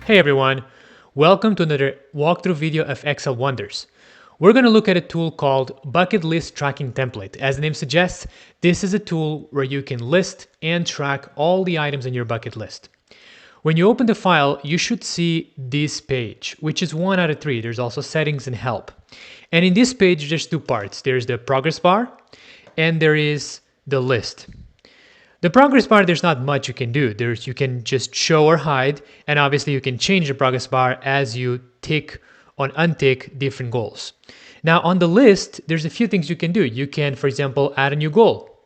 Hey everyone, welcome to another walkthrough video of Excel Wonders. We're going to look at a tool called Bucket List Tracking Template. As the name suggests, this is a tool where you can list and track all the items in your bucket list. When you open the file, you should see this page, which is 1 out of 3. There's also settings and help. And in this page, there's two parts. There's the progress bar and there is the list. The progress bar, there's not much you can do. You can just show or hide, and obviously you can change the progress bar as you tick or untick different goals. Now on the list, there's a few things you can do. You can, for example, add a new goal,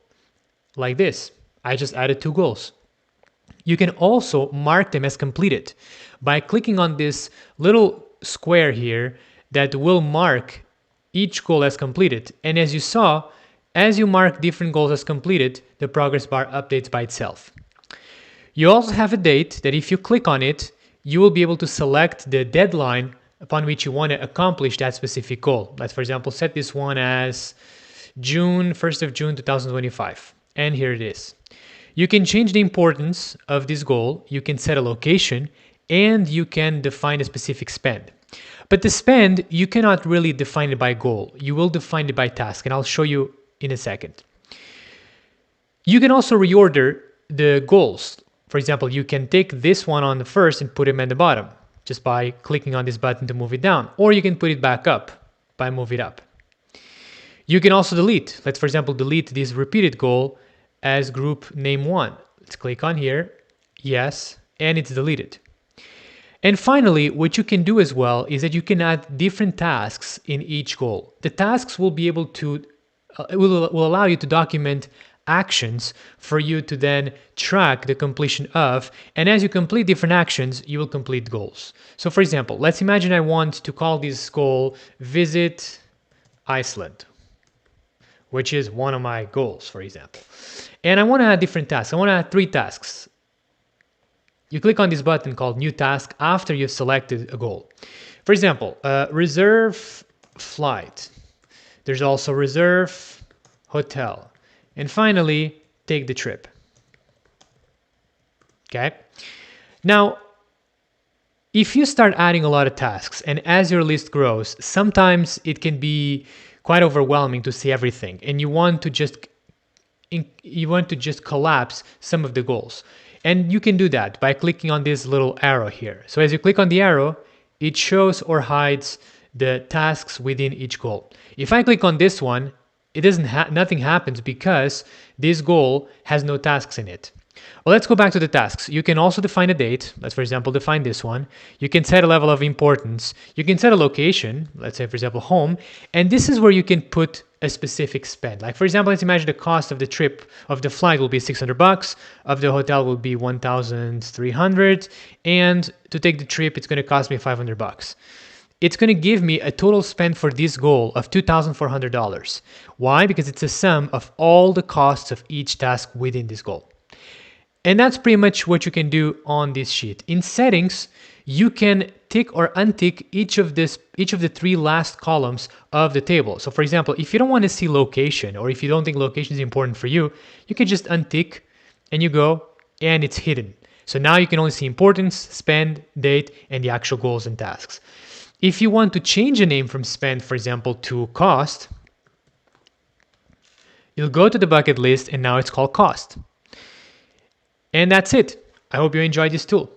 like this. I just added 2 goals. You can also mark them as completed by clicking on this little square here that will mark each goal as completed. And as you saw, as you mark different goals as completed, the progress bar updates by itself. You also have a date that if you click on it, you will be able to select the deadline upon which you want to accomplish that specific goal. Let's, for example, set this one as June 1st of June 2025. And here it is. You can change the importance of this goal, you can set a location, and you can define a specific spend. But the spend, you cannot really define it by goal. You will define it by task, and I'll show you in a second. You can also reorder the goals. For example, you can take this one on the first and put him at the bottom just by clicking on this button to move it down, or you can put it back up by move it up. You can also delete. Let's, for example, delete this repeated goal as group name 1. Let's click on here, yes, and it's deleted. And finally, what you can do as well is that you can add different tasks in each goal. The tasks will be able to will allow you to document actions for you to then track the completion of, and as you complete different actions, you will complete goals. So for example, let's imagine I want to call this goal Visit Iceland, which is one of my goals, for example. And I want to add different tasks. I want to add 3 tasks. You click on this button called New Task after you've selected a goal. For example, reserve flight. There's also reserve hotel. And finally, take the trip. Okay? Now, if you start adding a lot of tasks and as your list grows, sometimes it can be quite overwhelming to see everything and you want to just collapse some of the goals. And you can do that by clicking on this little arrow here. So as you click on the arrow, it shows or hides the tasks within each goal. If I click on this one, it nothing happens because this goal has no tasks in it. Well, let's go back to the tasks. You can also define a date. Let's, for example, define this one. You can set a level of importance. You can set a location, let's say, for example, home. And this is where you can put a specific spend. Like, for example, let's imagine the cost of the trip of the flight will be $600, of the hotel will be $1,300, and to take the trip, it's going to cost me $500. It's going to give me a total spend for this goal of $2,400. Why? Because it's a sum of all the costs of each task within this goal. And that's pretty much what you can do on this sheet. In settings, you can tick or untick each of the 3 last columns of the table. So for example, if you don't want to see location, or if you don't think location is important for you, you can just untick and you go and it's hidden. So now you can only see importance, spend, date, and the actual goals and tasks. If you want to change a name from spend, for example, to cost, you'll go to the bucket list and now it's called cost. And that's it. I hope you enjoyed this tool.